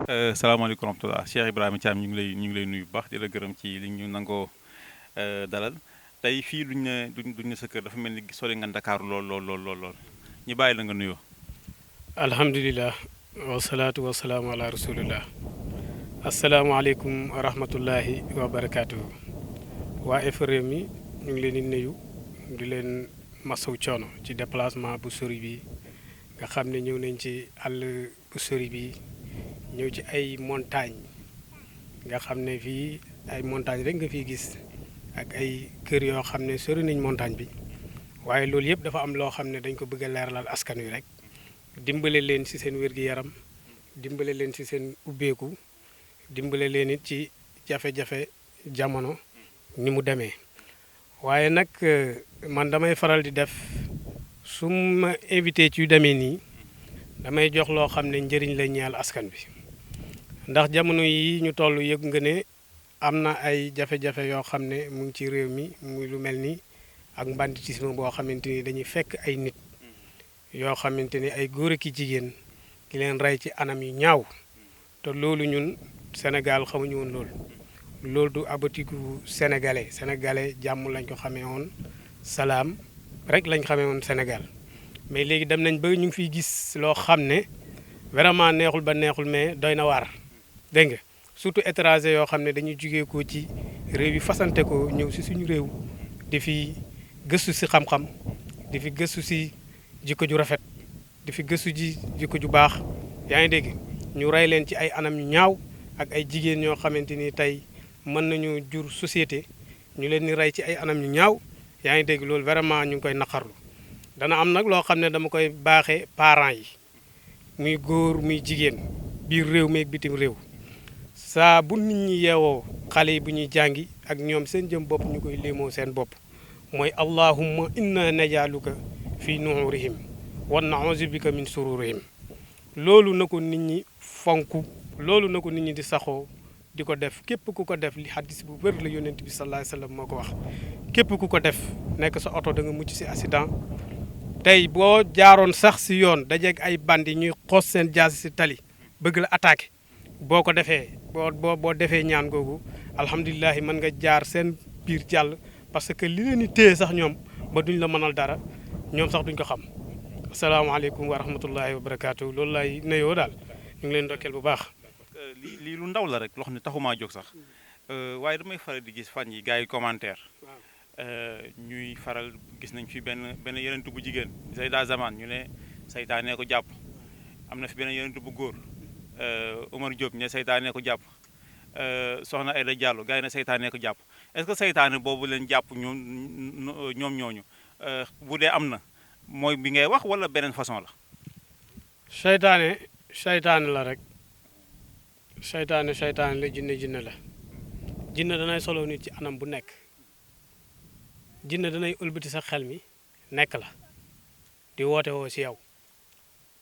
salaamaaleykum wa rahmatulah Cheikh Ibrahima Thiam ñu ngi lay nuyu bu baax di la gërëm ci li ñu nangoo dalal tey fii duñ ne sa kër dafa mel ni sori nga Ndakaaru lool lool lool lool lool ñu bàyyi la nga nuyoo. alhamdulilah wasalaatu wasalaamu ala rasulillah asalaamaaleykum wa rahmatullahi wa barakaatuhu waa FRM yi ñu ngi leen di nuyu di leen masaw coono ci déplacement bu sori bi nga xam ne ñëw nañ ci àll bu sori bi ñëw ci ay montagne nga xam ne fii ay montagne rek nga fiy gis ak ay kër yoo xam ne sori nañ montagne bi waaye loolu yëpp dafa am loo xam ne dañ ko bëgg a leeralal askan wi rek dimbale leen ci seen wér-gi-yaram dimbale leen ci seen ubbeeku dimbale leen it ci jafe-jafe jamono ni mu demee waaye nag man damay faral di def su ma invité ci yu demee nii damay jox loo xam ne njëriñ la ñeel askan bi ndax jamono yi ñu toll yëg nga ne am na ay jafe-jafe yoo xam ne mu ngi ci réew mi muy lu mel ni ak banditisme boo xamante ni dañuy fekk ay nit yoo xamante ni ay góor ak i jigéen ki leen rey ci anam yu ñaaw te loolu ñun Sénégal xamuñu woon loolu du abatiku sénégalais jàmm lañ ko xamee woon salaam rek lañ xamee woon Sénégal mais léegi dem nañ ba ñu ngi fiy gis loo xam ne vraiment neexul ba neexul mais doy na waar dégg nga surtout étranger yoo xam ne dañuy jugee ko ci réew yi fasante ko ñëw si suñu réew di fi gëstu si xam-xam di fi gëstu si jikko ju rafet di fi gëstu ji jikko ju baax yaa ngi dégg ñu rey leen ci ay anam yu ñaaw ak ay jigéen ñoo xamante ni tey mën nañu jur société ñu leen di rey ci ay anam yu ñaaw yaa ngi dégg loolu vraiment ñu ngi koy naqarlu dana am nag loo xam ne dama koy baaxee parents yi muy góor muy jigéen biir réew mi ak bitim réew saa bu nit ñi yeewoo xale yi bu ñuy jàngi ak ñoom seen jëm bopp ñu koy léemoo seen bopp mooy allahumma inna najaaluka fi nuurihim wa nauzu bika min sururihim loolu na ko nit ñi fonk loolu na ko nit ñi di saxoo di ko def képp ku ko def li hadis bu wér la yonent bi sallallahu alayhi wasallam moo ko wax képp ku ko def nekk sa oto da nga mucc si accident tey boo jaaroon sax si yoon dajeeg ay bandi ñuy xoos seen jaasi si tali bëgg la attaqué boo ko defee boo defee ñaan googu alhamdulilah mën nga jaar seen biir jàll parce que li leen di téye sax ñoom ba duñ la mënal dara ñoom sax duñ ko xam asalaamaaleykum wa rahmatullahi wa barakaatu loolu lay nuyoo daal ñu ngi leen ndokkeel bu baax. lii lu ndaw la rek loo xam ne taxumaa jóg sax waaye damay faral di gis fan yi gars yi commentaire ñuy faral gis nañ fi benn yonent bu jigéen Seyda Zaman ñu ne saytaane ko jàpp am na fi benn yonent bu góor Omar Diop ne saytaane ko jàpp soxna Aïda Diallo gars yi ne saytaane ko jàpp est-ce que saytaane boobu leen jàpp ñoom ñooñu bu dee am na mooy bi ngay wax wala beneen façon la. seytaane la rek seytaane la jinne la jinne danay solo nit ci anam bu nekk jinne danay ëlbati sa xel mi nekk la di woote woo si yow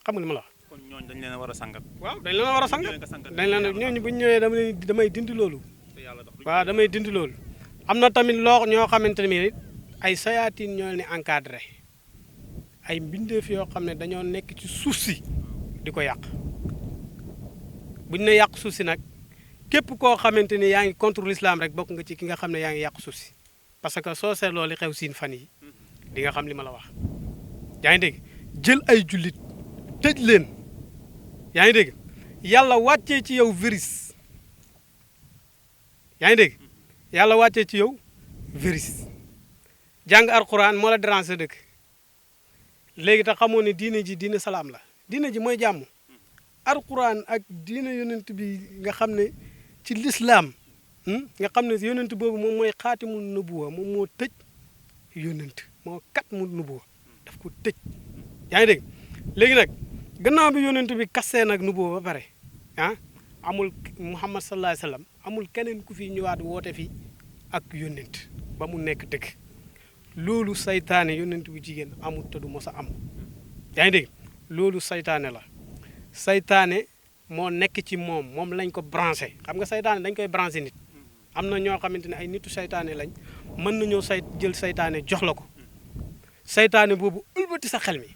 xam nga li ma la wax. kon ñooñu dañ leen a war a sangat. waaw dañ leen a war a sangat dañ leen ñooñu bu ñu ñëwee damay dindi loolu. waaw damay dindi loolu. am na tamit loo ñoo xamante ne ay sayaatin ñoo leen di encadré ay mbindeef yoo xam ne dañoo nekk ci suuf si di ko yàq bu ñu ne yàq suuf si nag képp koo xamante ni yaa ngi contre l'islam rek bokk nga ci ki nga xam ne yaa ngi yàq suuf si parce que soo seetloo li xew siin fan yi di nga xam li ma la wax. yaa ngi dégg jël ay jullit tëj leen yaa ngi dégg yàlla wàccee ci yow virus yaa ngi dégg yàlla wàccee ci yow virus jàng alxuraan moo la déranger sa dëkk léegi tax xamoo ne diine ji diine salaam la diine ji mooy jàmm alxuraan ak diine yonent bi nga xam ne ci lislaam nga xam ne yonent boobu moom mooy xaatimul nubuwa moom moo tëj yonent moo kat mu nubuwa daf ko tëj yaa ngi dégg léegi nag gannaaw bi yonent bi kassee nag nubuwa ba pare amul Muhammad sallallahu alayhi wasallam amul keneen ku fi ñëwaat woote fi ak yonent ba mu nekk dëgg loolu saytaane yonent bu jigéen amul te du mos a am yaa ngi dégg loolu saytaane la saytaane moo nekk ci moom lañ ko branché xam nga saytaane dañ koy branché nit am na ñoo xamante ne ay nitu saytaane lañ mën nañoo jël saytaane jox la ko saytaane boobu ëlbati sa xel mi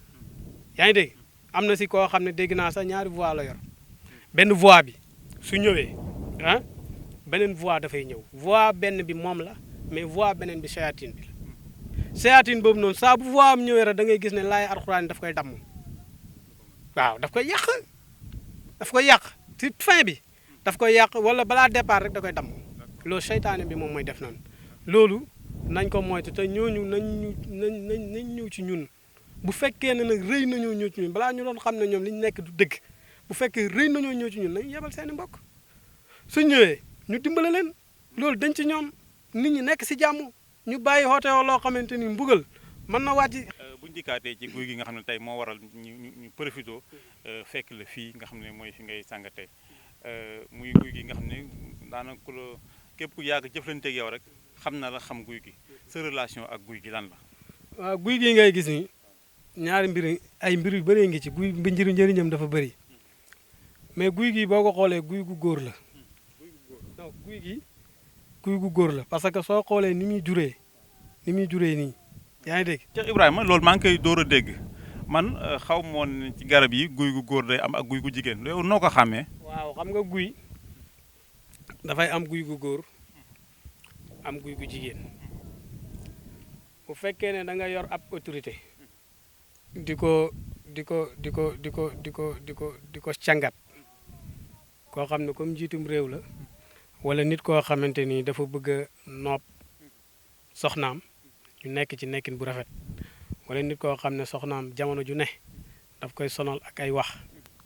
yaa ngi dégg am na si koo xam ne dégg naa sax ñaari voix la yor benn voix bi su ñëwee ah beneen voix dafay ñëw voix benn bi moom la mais voix beneen bi sayaatin bi la sayaatin boobu noonu saa bu voix am ñëwee rek da ngay gis ne laay alxuraan daf koy damm waaw daf koy yàq ci fin bi daf koy yàq wala balaa départ rek da koy damm loolu seytaane bi moom mooy def noonu loolu nañ ko moytu te ñooñu nañ ñëw ci ñun bu fekkee ne nag rëy nañoo ñëw ci ñun balaa ñu doon xam ne ñoom li ñu nekk du dëgg bu fekkee rëy nañoo ñëw ci ñun nañ yebal seeni mbokk su ñëwee ñu dimbale leen loolu dañ ci ñoom nit ñi nekk si jàmm ñu bàyyi xoote loo xamante ni mbugal mën na wàcc. buñ dikkaatee ci guy gi nga xam ne tey moo waral ñu profité fekk la fii nga xam ne mooy fi ngay sàngatee muy guy gi nga xam ne daanaka ku la képp ku yàgg jëflanteeg yow rek xam na la xam guy gi sa relation ak guy gi lan la. waaw guy gi ngay gis ni ñaari mbir yu bëree ngi ci guy bi njëriñam dafa bëri mais guy gi boo ko xoolee guy gu góor la non guy gu góor la parce que soo xoolee ni muy juree nii yaa ngi dégg. Cheikh Ibrahima loolu maa ngi koy door a dégg man xaw ma woon ci garab yi guy gu góor day am ak guy gu jigéen loolu noo ko xàmmee. waaw xam nga guy dafay am guy gu góor am guy gu jigéen bu fekkee ne da nga yor ab autorité di ko càngat koo xam ne comme njiitum réew la wala nit koo xamante ni dafa bëgg a nopp soxnaam ñu nekk ci nekkin bu rafet wala nit koo xam ne soxnaam jamono ju ne daf koy sonal ak ay wax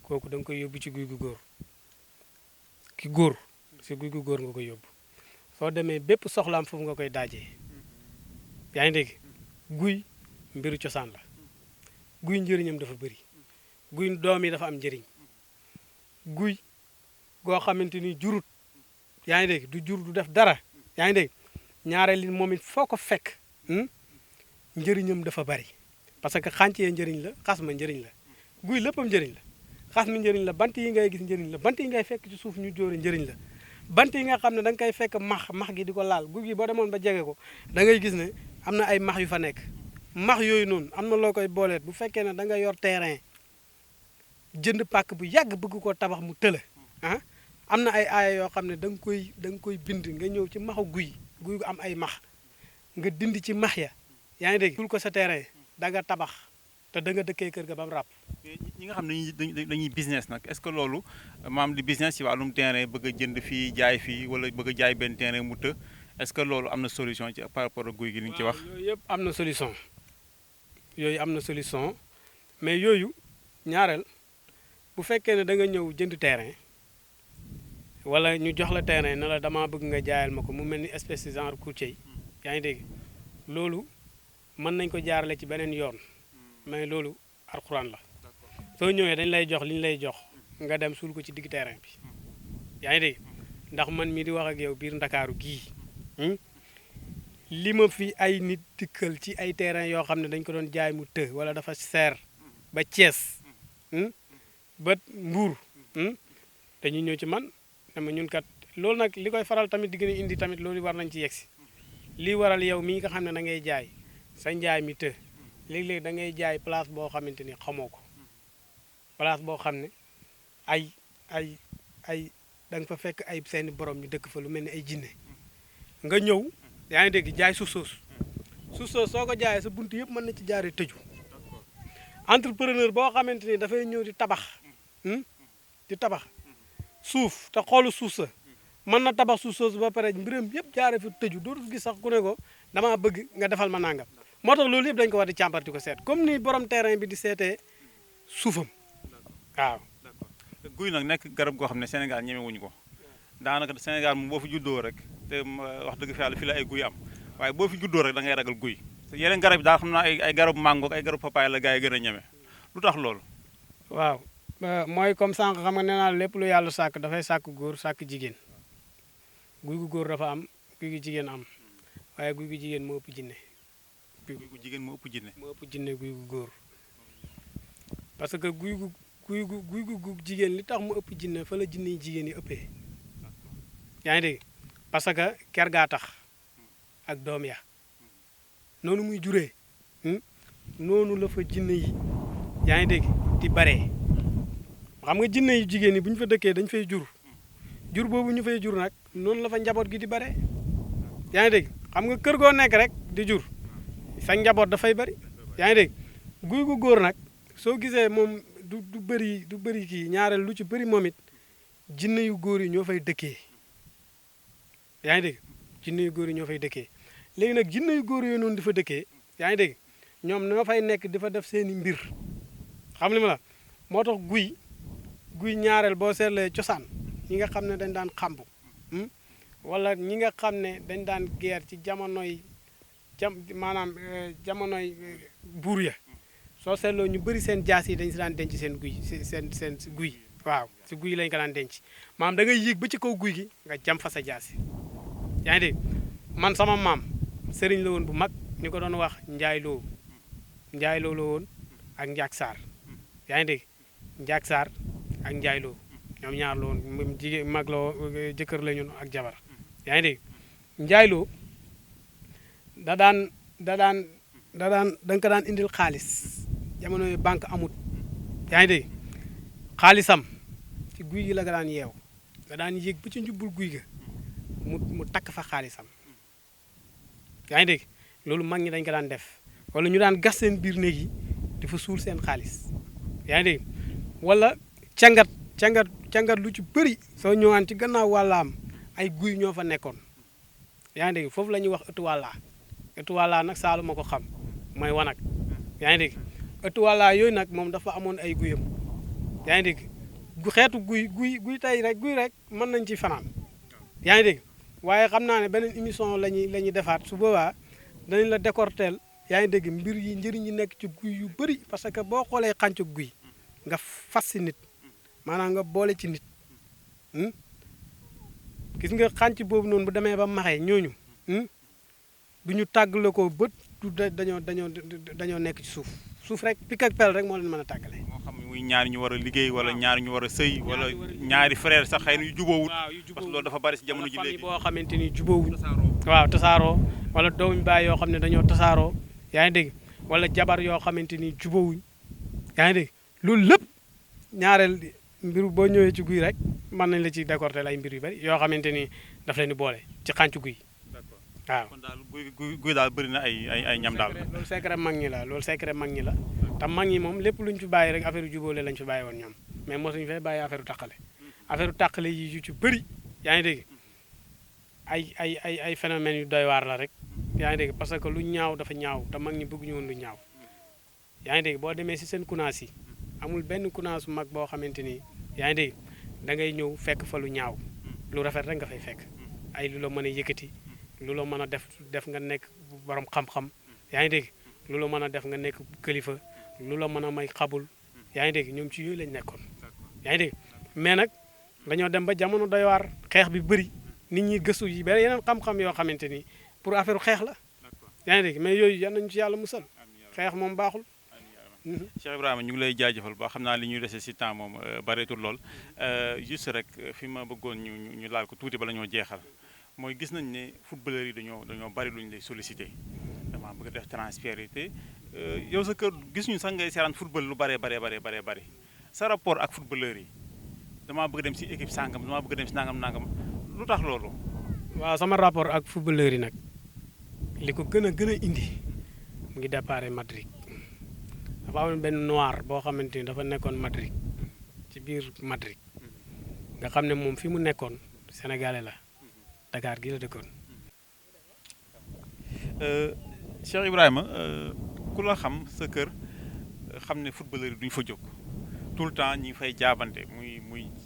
kooku da nga koy yóbbu ci guy gu góor ki góor si guy gu góor nga koy yóbbu soo demee bépp soxlaam foofu nga koy daajee yaa ngi dégg guy mbiru cosaan la guy njëriñam dafa bëri guy doom yi dafa am njëriñ guy goo xamante ni jurut yaa ngi dégg du jur du def dara yaa ngi dégg ñaareel li moom it foo ko fekk njëriñam dafa bari parce que xàncee njëriñ la xas ma njëriñ la guy léppam njëriñ la xas mi njëriñ la bant yi ngay gis njëriñ la bant yi ngay fekk ci suuf ñu jóore njëriñ la bant yi nga xam ne da nga koy fekk max gi di ko laal guy gi boo demoon ba jege ko da ngay gis ne am na ay max yu fa nekk max yooyu noonu am na loo koy booleet bu fekkee ne da nga yor terrain jënd pàkk bu yàgg bëgg koo tabax mu tëla ah am na ay aaya yoo xam ne da nga koy bind nga ñëw ci maxu guy gu am ay max nga dindi ci max ya yaa ngi dégg tul ko sa terrain da nga tabax te da nga dëkkee kër ga ba mu ràpp. ñi nga xam ne dañuy business nag est-ce que loolu maam di business ci wàllum terrain bëgg a jënd fii jaay fii wala bëgg a jaay benn terrain mu të est-ce que loolu am na solution ci par rapport ak guy gi ni ñu ci wax. yooyu yëpp am na solution mais yooyu ñaareel bu fekkee ne da nga ñëw jënd terrain wala ñu jox la terrain ne la damaa bëgg nga jaayal ma ko mu mel ni espèce de genre courtier yaa ngi dégg loolu mën nañ ko jaarale ci beneen yoon mais loolu alxuraan la soo ñëwee dañ lay jox li ñu lay jox nga dem suul ko ci digg terrain bi yaa ngi dégg ndax man mii di wax ak yow biir Ndakaaru gii li ma fi ay nit dikkal ci ay terrain yoo xam ne dañ ko doon jaay mu të wala dafa seer ba Thiès ba Mbuur dañuy ñëw ci man dama ñun kat loolu nag li koy faral tamit di gën a indi tamit loolu war nañ ci yegsi lii waral yow mii nga xam ne da ngay jaay sa njaay mi të léeg-léeg da ngay jaay place boo xamante ni xamoo ko place boo xam ne ay da nga fa fekk ay seeni borom ñu dëkk fa lu mel ni ay jinne nga ñëw yaa ngi dégg jaay suuf soosu soo ko jaayee sa bunt yëpp mën na ci jaaree tëju entrepreneur boo xamante ni dafay ñëw di tabax suuf te xoolu suuf sa mën na tabax suuf soosu ba pare mbiram yëpp jaaree fi tëju dootu gis sax ku ne ko damaa bëgg nga defal ma nangam moo tax loolu yëpp dañ ko war di càmbar di ko seet comme ni borom terrain bi di seetee suufam waaw. guy nag nekk garab goo xam ne Sénégal ñemewuñu ko daanaka Sénégal moom boo fi juddoo rek te wax dëgg fa yàlla fi la ay guy am waaye boo fi juddoo rek da ngay ragal guy yeneen garab yi daal xam naa ay garabu mango ak ay garabu papaay la gars yi gën a ñeme lu tax loolu. waaw mooy comme sànq xam nga nee naa lépp lu yàlla sàkk dafay sàkk góor sàkk jigéen guy gu góor dafa am guy gu jigéen am waaye guy gu jigéen moo ëpp jinne. guy gu jigéen moo ëpp jinne. moo ëpp jinne guy gu góor parce que guy gu jigéen li tax mu ëpp jinne fa la jinne yi jigéen yi ëppee yaa ngi dégg parce que ker gaa tax ak doom ya noonu muy juree noonu la fa jinne yi yaa ngi dégg di baree xam nga jinne yu jigéen yi bu ñu fa dëkkee dañ fay jur jur boobu ñu fay jur nag noonu la fa njaboot gi di bare yaa ngi dégg xam nga kër goo nekk rek di jur sa njaboot dafay bari yaa ngi dégg guy gu góor nag soo gisee moom du bëri kii ñaareel lu ci bëri moom it jinne yu góor yi ñoo fay dëkkee yaa ngi dégg jinne yu góor yi ñoo fay dëkkee léegi nag jinne yu góor yooyu noonu di fa dëkkee yaa ngi dégg ñoom ñoo fay nekk di fa def seeni mbir xam li ma la moo tax guy ñaareel boo seetlee cosaan ñi nga xam ne dañ daan xambu wala ñi nga xam ne dañ daan guerre ci jamonoy jamonoy buur ya soo seetloo ñu bëri seen jaas yi dañ si daan denc seen guy seen guy waaw si guy lañ ko daan denc maanaam da ngay yéeg ba ci kaw guy gi nga jam fa sa jaas yi yaa ngi dégg man sama maam sëriñ la woon bu mag ñu ko doon wax Njaay Loo la woon ak Njaak Saar yaa ngi dégg Njaak Saar ak Njaay Loo ñoom ñaar la woon moom jigéen mag la jëkkër la ñun ak jabar yaa ngi dégg Njaay Loo da nga ko daan indil xaalis jamono yi banque amut yaa ngi dégg xaalisam ci guy gi la nga daan yeew da daan yéeg ba ci njubbul guy ga mu takk fa xaalisam yaa ngi dégg loolu mag ñi dañ ko daan def wala ñu daan gas seen biir néeg yi dafa suul seen xaalis yaa ngi dégg wala cangat lu ci bëri soo ñëwaan ci gannaaw wàllaam ay guy ñoo fa nekkoon yaa ngi dégg foofu la ñuy wax ëttu wàllaa nag saalu ma ko xam mooy wanag yaa ngi dégg ëttu wàllaa yooyu nag moom dafa amoon ay guyam yaa ngi dégg xeetu guy tey rek guy rek mën nañ ci fanaan yaa ngi dégg waaye xam naa ne beneen émission la ñuy defaat su boobaa danañ la décorteel yaa ngi dégg mbir yi njëriñ yi nekk ci guy yu bëri parce que boo xoolee xàncu guy nga fas si nit maanaam nga boole ci nit gis nga xànc boobu noonu bu demee ba maxee ñooñu du ñu tàggale ko bët du dañoo nekk ci suuf rek pik ak pel rek moo leen mën a tàggale. moo xam muy ñaari ñu war a liggéey wala ñaari ñu war a sëy wala ñaari frère sax xëy na yu jubóowul parce que loolu dafa bari si jamono ji léegi boo xamante ni jubóowuñ waaw tasaaroo wala doomuñ baay yoo xam ne dañoo tasaaroo yaa ngi dégg wala jabar yoo xamante ni jubóowuñ yaa ngi dégg loolu lépp ñaareel mbiru boo ñëwee ci guy rek mën nañ la ci décorter ay mbir yu bari yoo xamante ni daf leen di boole ci xàncu guy waaw. kon daal guy daal bëri na ay ñam daal. loolu secret mag ñi la te mag ñi moom lépp luñ fi bàyyi rek affaire jubóole lañ fi bàyyi woon ñoom mais mosuñu fee bàyyi affaire tàqale yi yu ci bëri yaa ngi dégg ay phénomènes yu doy waar la rek yaa ngi dégg parce que lu ñaaw dafa ñaaw te mag ñi bëgguñu woon lu ñaaw yaa ngi dégg boo demee si seen kunaas yi amul benn kunaas mag boo xamante ni yaa ngi dégg da ngay ñëw fekk fa lu ñaaw lu rafet rek nga fay fekk ay lu la mën a yëkkati lu la mën a def nga nekk borom xam-xam yaa ngi dégg lu la mën a def nga nekk kilifa lu la mën a may xabul yaa ngi dégg ñoom ci yooyu lañ nekkoon yaa ngi dégg mais nag dañoo dem ba jamono doy waar xeex bi bëri nit ñi gëstu yi ba yeneen xam-xam yoo xamante ni pour affaire xeex la yaa ngi dégg mais yooyu yan nañu ci yàlla musal xeex moom baaxul. Cheikh Ibrahima ñu ngi lay jaajëfal ba xam naa li ñuy dese si temps moom bareetul lool juste rek fi ma bëggoon ñu laal ko tuuti bala ñoo jeexal mooy gis nañ ne footballeurs yi dañoo bari lu ñu lay sollicité dama bëgg a def transfert yi te yow sa kër gis ñu sax ngay seeraan football lu bare bari sa rapport ak footballeurs yi damaa bëgg dem si équipe sangam damaa bëgg dem si nangam lu tax loolu. waaw sama rapport ak footballeurs yi nag li ko gën a indi mu ngi déparé Madrid dafa amoon benn noir boo xamante ni dafa nekkoon Madrid ci biir Madrid nga xam ne moom fi mu nekkoon sénégalais la Dakar gi la dëkkoon. Cheikh Ibrahima ku la xam sa kër xam ne footballeur yi duñ fa jóg tout le temps ñi ngi fay jaabante muy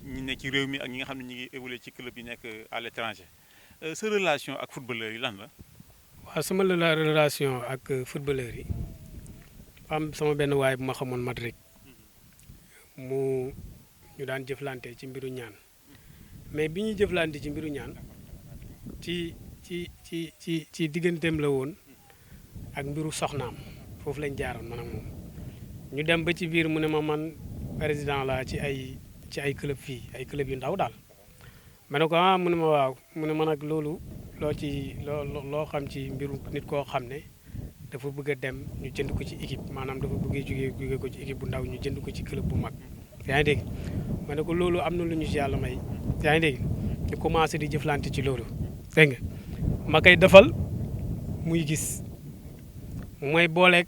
ñi nekk ci réew mi ak ñi nga xam ne ñi ngi évolué ci club yi nekk à l'étranger sa relation ak footballeur yi lan la. waaw sama relation ak footballeur yi am sama benn waay bu ma xamoon Madrid ñu daan jëflante ci mbiru ñaan mais bi ñuy jëflante ci mbiru ñaan ci digganteem la woon ak mbiru soxnaam foofu lañ jaaroon man ak moom ñu dem ba ci biir mu ne ma man président la ci ay club fii ay club yu ndaw daal ma ne ko mu ne ma waaw mu ne ma nag loolu loo xam ci mbiru nit koo xam ne dafa bëgg a dem ñu jënd ko ci équipe maanaam dafa bëgg a jóge ko ci équipe bu ndaw ñu jënd ko ci club bu mag yaa ngi dégg ma ne ko loolu am na lu ñu ci yàlla may yaa ngi dégg ñu commencé di jëflante ci loolu dégg nga ma koy defal muy gis mooy booleeg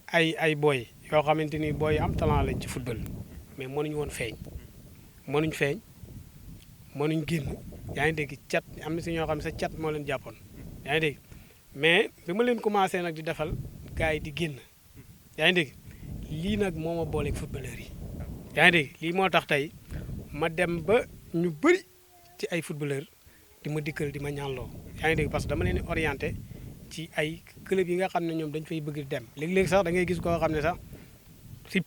ay booy yoo xamante ni booy am talent lañ ci football mais mënuñu woon feeñ mënuñ génn yaa ngi dégg cat am na si ñoo xam ne sa cat moo leen jàppoon yaa ngi dégg mais bi ma leen commencé nag di defal gars yi di génn yaa ngi dégg lii nag moo ma booleeg footballeur yi yaa ngi dégg lii moo tax tey ma dem ba ñu bëri ci ay footballeur di ma dikkal di ma ñaanloo yaa ngi dégg parce que dama leen orienté ci ay club yi nga xam ne ñoom dañ fay bëgg dem léegi-léegi sax da ngay gis koo xam ne sax si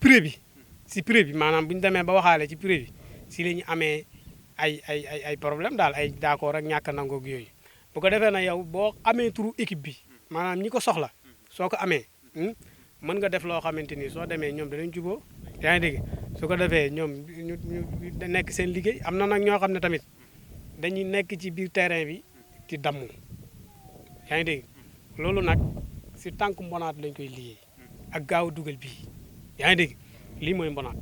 pré bi maanaam bu ñu demee ba waxaale ci pré bi si la ñu amee ay problème daal ay d'accord ak ñàkk nangoog yooyu bu ko defee na yow boo amee turu équipe bi maanaam ñi ko soxla soo ko amee mën nga def loo xamante ni soo demee ñoom danañ juboo yaa ngi dégg su ko defee ñoom ñu nekk seen liggéey am na nag ñoo xam ne tamit dañuy nekk ci biir terrain bi di damm yaa ngi dégg loolu nag si tànk mbonaat lañ koy liggéey ak gaaw dugal bii yaa ngi dégg lii mooy mbonaat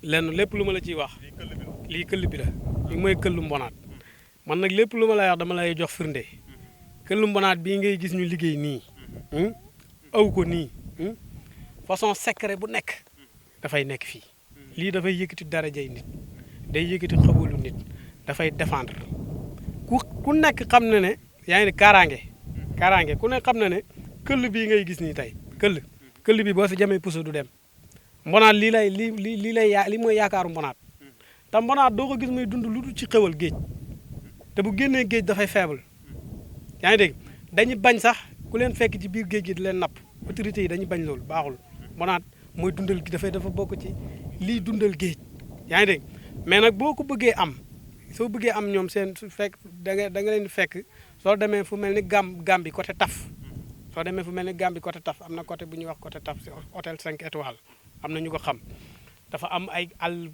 lenn lépp lu ma la ciy wax lii këll bi la lii mooy këllu mbonaat man nag lépp lu ma lay wax dama lay jox firnde këllu mbonaat bii ngay gis ñu liggéey nii aw ko nii façon secret bu nekk dafay nekk fii lii dafay yëkkati darajay nit day yëkkati xabalu nit dafay défendre ku nekk xam na ne yaa ngi ne kaaraange ku nekk xam na ne këll bii ngay gis nii tey këll bi boo si jamee puso du dem mbonaat lii mooy yaakaaru mbonaat te mbonaat doo ko gis muy dund lu dul ci xewal géej te bu génnee géej dafay faible yaa ngi dégg dañuy bañ sax ku leen fekk ci biir géej gi di leen napp autorités yi dañuy bañ loolu baaxul mbonaat mooy dundal gi dafa bokk ci lii dundal géej yaa ngi dégg mais nag boo ko bëggee am soo bëggee am ñoom seen su fekk da nga leen di fekk soo demee fu mel ni Gambie côté Taf soo demee fu mel ni Gambie côté Taf am na côté bu ñuy wax côté Taf si hôtel 5 étoiles am na ñu ko xam dafa am ay àll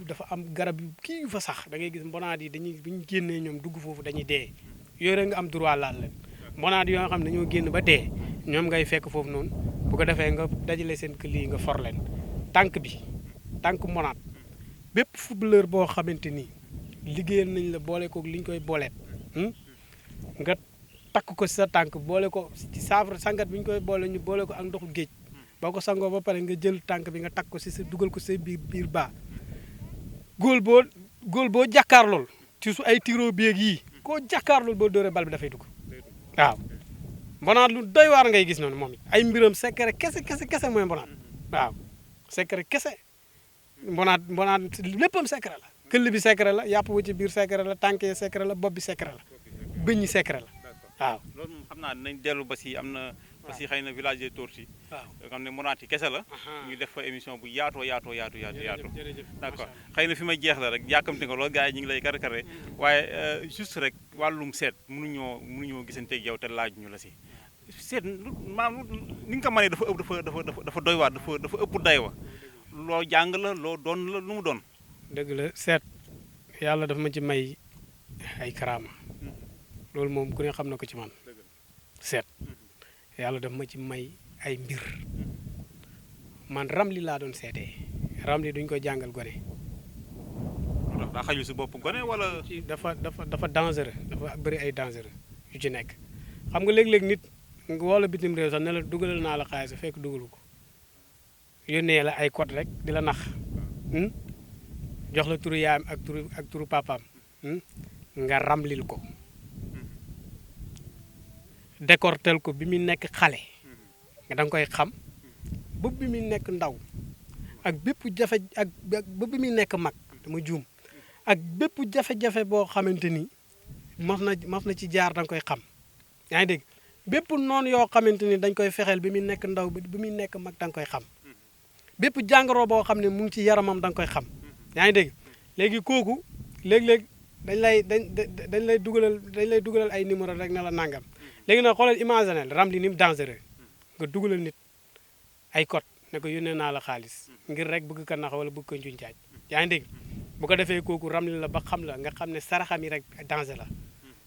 dafa am garab yu kii yu fa sax da ngay gis mbonaat yi dañuy bu ñu génnee ñoom dugg foofu dañuy dee yooyu rek nga am droit laal leen mbonaat yoo xam ne dañoo génn ba dee ñoom ngay fekk foofu noonu bu ko defee nga dajale seen këll yi nga for leen tànk mbonaat bépp footballeur boo xamante ni liggéeyal nañ la boole ko li ñu koy booleet nga takk ko si sa tànk boole ko ci saafara sangat bi ñu koy boole ñu boole ko ak ndoxu géej boo ko sangoo ba pare nga jël tànk bi nga takk ko si sa dugal ko sa biir baa góol boo jàkkaarlool ci su ay tiro bieg yii koo jàkkaarlool boo dóoree bal bi dafay dugg waaw mbonaat lu doy waar ngay gis noonu moom it ay mbiram secret kese mooy mbonaat waaw secret kese mbonaat léppam secret la këll bi secret la yàpp wu ci biir secret la tànk yi secret la bopp bi secret la bëñ ñi secret la waaw loolu moom xam naa nañ dellu ba si am na ba si xëy na village de Torti waaw yoo xam ne mbonaat yi kese la ñu def fa émission bu yaatoo jërëjëf d'accord xëy na fi may jeex la rek yàkkamti nga loolu gars yi ñu ngi lay kare waaye juste rek wàllum seet mënuñoo gisanteeg yow te laaj ñu la si seet maanaam ni nga ko mënee dafa doy waar dafa ëpp day wa loo jàng la loo doon la lu mu doon dëgg la seet yàlla dafa ma ci may ay karaama loolu moom ku ne xam na ko ci man seet yàlla dafa ma ci may ay mbir man ramli laa doon seetee ramli duñ ko jàngal gone daa xaju si bopp gone wala ci dafa dangereux dafa bëri ay dangereux yu ci nekk xam nga léeg-léeg nit nga wala bitim réew sax ne la dugalal naa la xaalis fekk dugalu ko yónnee la ay code rek di la nax jox la turu yaayam ak turu papaam nga ramlil ko décortel ko bi muy nekk xale nga da nga koy xam ba bi muy nekk ndaw ak bépp jafe ak ba bi muy nekk mag dama juum ak bépp jafe-jafe boo xamante ni mas na ci jaar da nga koy xam yaa ngi dégg bépp noonu yoo xamante ni dañ koy fexeel bi muy nekk ndaw bi muy nekk mag da nga koy xam bépp jàngoro boo xam ne mu ngi ci yaramam da nga koy xam yaa ngi dégg léegi kooku léeg-léeg dañ lay dugalal ay numéro rek na la nangam léegi nag xoolal imaginel ramli ni mu dangereux nga dugalal nit ay code ne ko yónnee naa la xaalis ngir rek bëgg ko nax wala bëgg ko njuñ jaaj yaa ngi dégg bu ko defee kooku ramli la ba xam la nga xam ne saraxam yi rek danger la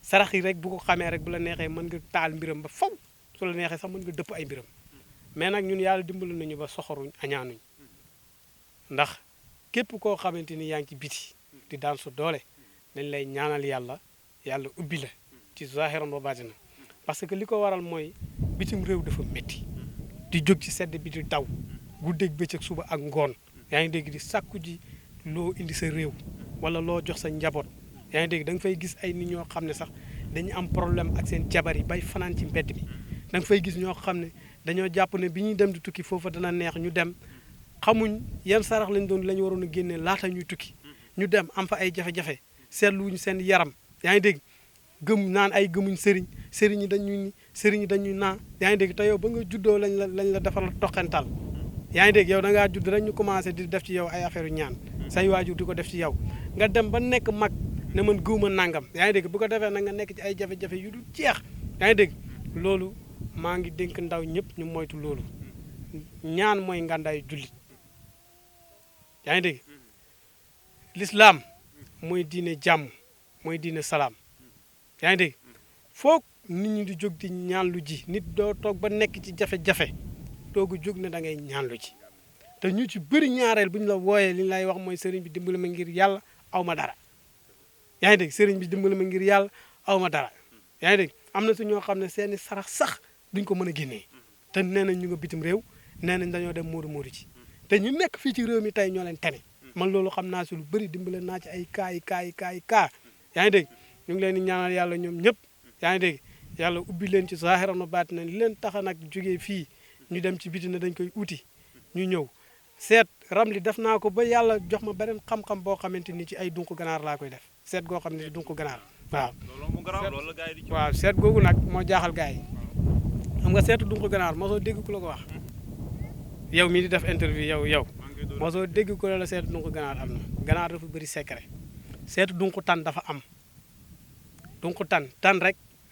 sarax yi rek bu ko xamee rek bu la neexee mën nga taal mbiram ba faw su la neexee sax mën nga dëpp ay mbiram mais nag ñun yàlla dimbali nañu ba soxoruñ añaanuñ ndax képp koo xamante ni yaa ngi ci biti di daan su doole dañ lay ñaanal yàlla yàlla ubbi la ci zahiran wa baatina parce que li ko waral mooy bitim réew dafa métti di jóg ci sedd bi di daw guddeeg bëccëg suba ak ngoon yaa ngi dégg di sàkku ji loo indi sa réew wala loo jox sa njaboot yaa ngi dégg da nga fay gis ay nit ñoo xam ne sax dañu am problème ak seen jabar yi bay fanaan ci mbedd mi da nga fay gis ñoo xam ne dañoo jàpp ne bi ñuy dem di tukki foofa dana neex ñu dem xamuñ yan sarax lañ waroon a génnee laata ñuy tukki ñu dem am fa ay jafe-jafe seetluwuñu seen yaram yaa ngi dégg gëm naan ay gëmuñ sëriñ yi dañuy naa yaa ngi dégg te yow ba nga juddoo lañ la defal toqental yaa ngi dégg yow da ngaa judd rek ñu commencé di def ci yow ay affaire yu ñaan say waajur di ko def ci yow nga dem ba nekk mag ne man gëwuma nangam yaa ngi dégg bu ko defee nag nga nekk ci ay jafe-jafe yu dul jeex yaa ngi dégg loolu maa ngi dénk ndaw ñëpp ñu moytu loolu ñaan mooy ngàndaayu jullit yaa ngi dégg l'islam mooy diine jàmm mooy diine salaam yaa ngi dégg foog nit ñi di jóg di ñaan lu ji nit doo toog ba nekk ci jafe-jafe doogu jóg ne da ngay ñaan lu ji te ñu ci bëri ñaareel bu ñu la wooyee li ñu lay wax mooy sëriñ bi dimbali ma ngir yàlla aw ma dara yaa ngi dégg sëriñ bi dimbali ma ngir yàlla aw ma dara yaa ngi dégg am na su ñoo xam ne seeni sarax sax duñ ko mën a génnee te nee nañ ñu nga bitim réew nee nañ dañoo dem móodu ci te ñu nekk fii ci réew mi tey ñoo leen tene man loolu xam naa si lu bëri dimbale naa ci ay kaa yaa ngi dégg ñu ngi leen di ñaanal yàlla ñoom ñëpp yaa ngi dégg yàlla ubbi leen ci zaahiran wa baatinan li leen taxa nag jógee fii ñu dem ci biti na dañ koy uti ñu ñëw seet ramli def naa ko ba yàlla jox ma beneen xam-xam boo xamante ni ci ay dunq ganaar laa koy def seet goo xam ne ci dunq ganaar waaw seet googu nag moo jaaxal gars yi xam nga seetu dunq ganaar mosoo dégg ku la ko wax yow mii di def interview yow mosoo dégg ku la seetu dunq ganaar am na ganaar dafa bëri secret seetu dunq tan dafa am dunq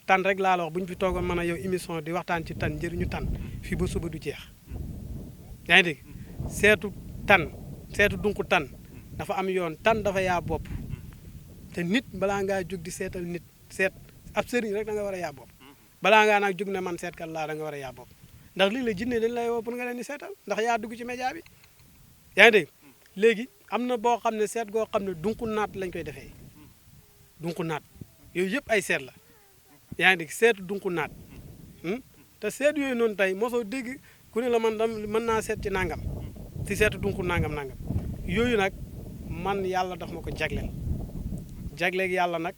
tan rek laa la wax bu ñu fi toogoon mën a yow émission di waxtaan ci tan njëriñu tan fii ba suba du jeex yaa ngi dégg seetu dunq tan dafa am yoon tan dafa yaa bopp te nit balaa ngaa jóg di seetal nit seet ab sëriñ rek da nga war a yaa bopp balaa ngaa nag jóg ne man seetkat laa da nga war a yaa bopp ndax lii la jinne dañ lay woo pour nga leen di seetal ndax yaa dugg ci média bi yaa ngi dégg léegi am na boo xam ne seet goo xam ne dunq naat lañ koy defee dunq naat yooyu yëpp ay seet la yaa ngi dégg seetu dunq naat te seet yooyu noonu tey mosoo dégg ku ne la man mën naa seet ci nangam ci seetu dunq nangam yooyu nag man yàlla daf ma ko jagleeg yàlla nag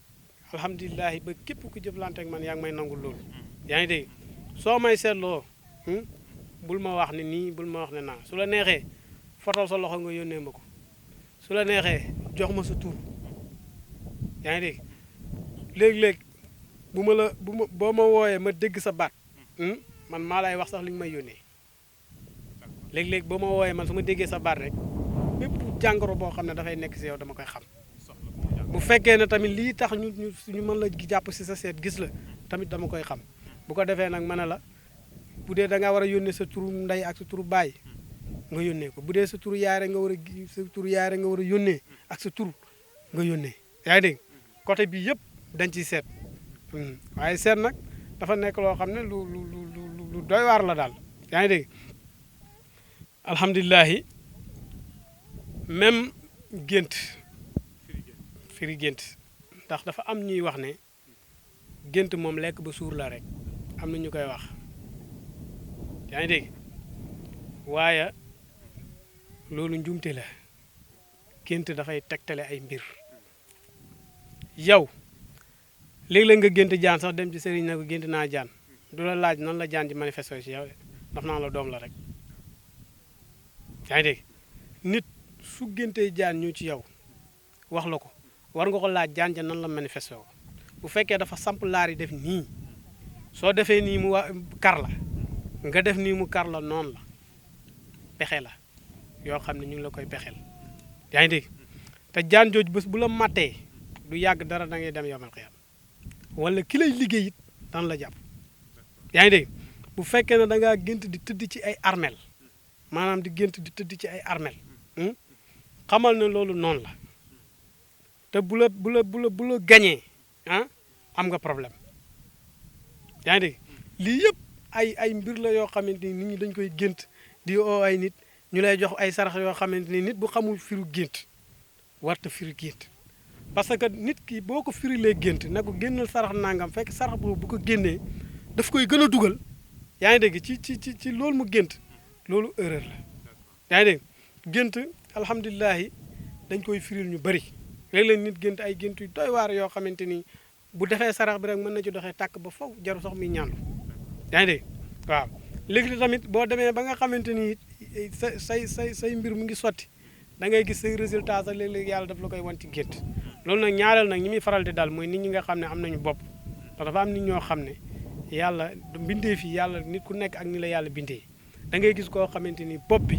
alhamdulilahi ba képp ku jëflante ak man yaa ngi may nangul loolu yaa ngi dégg soo may seetloo bul ma wax ne nii bul ma wax ne naa su la neexee fotal sa loxo nga yónnee ma ko su la neexee jox ma sa tur yaa ngi dégg léeg-léeg boo ma wooyee ma dégg sa baat man maa lay wax sax li nga may yónnee léeg-léeg boo ma wooyee man su ma déggee sa baat rek bépp jàngoro boo xam ne dafay nekk si yow dama koy xam bu fekkee ne tamit lii tax ñu mën la jàpp si sa seet gis la tamit dama koy xam bu ko defee nag ma ne la bu dee da ngaa war a yónnee sa turu ndey ak sa turu baay nga yónnee ko bu dee sa turu yaay rek nga war a yónnee ak sa turu nga yónnee yaa ngi dégg côté bi yëpp dañ ciy seet waaye seet nag dafa nekk loo xam ne lu doy waar la daal yaa ngi dégg alhamdulilahi même gént firi gént ndax dafa am ñuy wax ne gént moom lekk ba suur la rek am na ñu koy wax yaa ngi dégg waaye loolu njumte la gént dafay tegtale ay mbir yow léeg-léeg nga gént jaan sax dem ci sëriñ na ko gént naa jaan du la laaj nan la jaan ji manifesté ci yow daf naa la doom la rek yaa ngi dégg nit su géntee jaan ñu ci yow wax la ko war nga ko laaj jaan ja nan la manifesté ko bu fekkee dafa samp laar yi def nii soo defee nii mu kar la nga def nii mu kar la noonu la pexe la yoo xam ne ñu ngi la koy pexeel yaa ngi dégg te jaan jooju bés bu la mattee du yàgg dara da ngay dem yomal xiyam wala ki lay liggéey it dan la jàpp yaa ngi dégg bu fekkee ne da ngaa gént di tëdd ci ay armel maanaam di gént di tëdd ci ay armel xamal ne loolu noonu la te bu la gañee am nga problème yaa ngi dégg lii yëpp ay mbir la yoo xamante ni nit ñi dañ koy gént di oo ay nit ñu lay jox ay sarax yoo xamante ni nit bu xamul firu gént warta firu gént parce que nit ki boo ko firilee gént na ko génnal sarax nangam fekk sarax boobu bu ko génnee daf koy gën a dugal yaa ngi dégg ci loolu mu gént loolu erreur la yaa ngi dégg gént alhamdulilahi dañ koy firil ñu bëri léeg-léeg nit gént ay gént yu doy waar yoo xamante ni bu defee sarax bi rek mën na ci doxee tàkk ba faw jaru sax muy ñaanlu yaa ngi dégg waaw léegi tamit boo demee ba nga xamante ni say mbir mu ngi sotti da ngay gis say résultat sax léeg-léeg yàlla daf la koy wan ci gént loolu nag ñaareel nag ñi muy faral di dal mooy nit ñi nga xam ne am nañu bopp ndax dafa am nit ñoo xam ne yàlla bindee fii yàlla nit ku nekk ak ni la yàlla bindee da ngay gis koo xamante ni bopp bi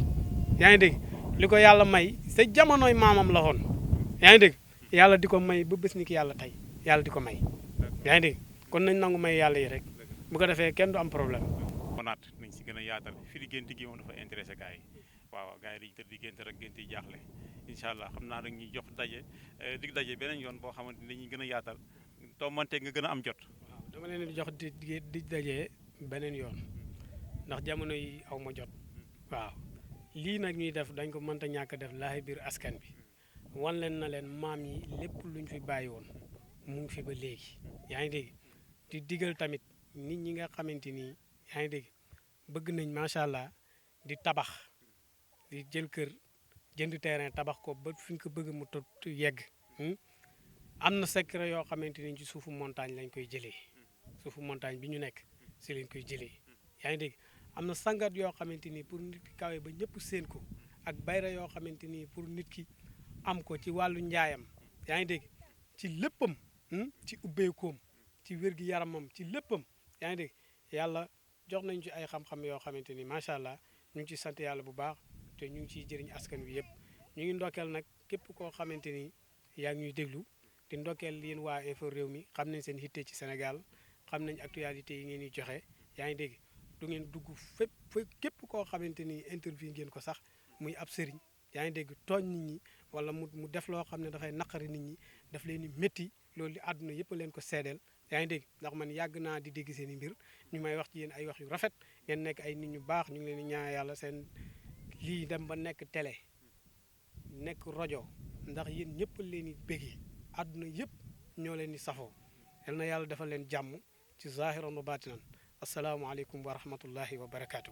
yaa ngi dégg li ko yàlla may sa jamonoy maamam la woon yaa ngi dégg yàlla di ko may ba bés ni ki yàlla tey yàlla di ko may yaa ngi dégg kon nañ nangu may yàlla yi rek bu ko defee kenn du am problème. konaat nañ si gën a yaatal fi di gént gi moom dafa intéressé gars yi waaw gars yi dañu tëdd di gént rek gént yi jaaxle incha allah xam naa rek ñuy jox dig daje beneen yoon boo xamante ni dañuy gën a yaatal tombante nga gën a am jot. waaw dama leen di jox di daje beneen yoon ndax jamono yi aw ma jot waaw lii nag ñuy def dañ ko mënta ñàkk def laahi biir askan bi wan leen na leen maam yi lépp luñ fi bàyyi woon mu ngi fi ba léegi yaa ngi dégg di digal tamit nit ñi nga xamante ni yaa ngi dégg bëgg nañ macha allah di tabax di jël kër jënd terrain tabax ko ba fi nga ko bëgg mu tot yegg am na secret yoo xamante ni ci suufu montagne lañ koy jëlee suufu montagne bi ñu nekk si lañ koy jëlee yaa ngi dégg am na sangat yoo xamante ni pour nit ki kawe ba ñëpp séen ko ak bayra yoo xamante ni pour nit ki am ko ci wàllu njaayam yaa ngi dégg ci léppam ci ubbeekoom ci wér-gi-yaramam ci léppam yaa ngi dégg yàlla jox nañ ci ay xam-xam yoo xamante ni macha allah ñu ngi ciy sant yàlla bu baax te ñu ngi ciy jëriñ askan wi yëpp ñu ngi ndokkeel nag képp koo xamante ni yaa ngi ñuy déglu di ndokkeel yéen waa info réew mi xam nañ seen hitte ci Sénégal xam nañ actualité yi ngeen di joxe yaa ngi dégg du ngeen dugg fépp képp koo xamante ni interview ngeen ko sax muy ab sëriñ yaa ngi dégg tooñ nit ñi wala mu def loo xam ne dafay naqari nit ñi daf leen di métti loolu di àdduna yëpp leen ko seedeel yaa ngi dégg ndax man yàgg naa di dégg seen i mbir ñu may wax ci yéen ay wax yu rafet ngeen nekk ay nit ñu baax ñu ngi leen di ñaan yàlla seen lii dem ba nekk télé nekk rajo ndax yéen ñëpp leen di béggee àdduna yëpp ñoo leen di safoo yal na yàlla defal leen jàmm ci zahiran wa batinan asalaamaaleykum wa rahmatullahi wa barakaatu.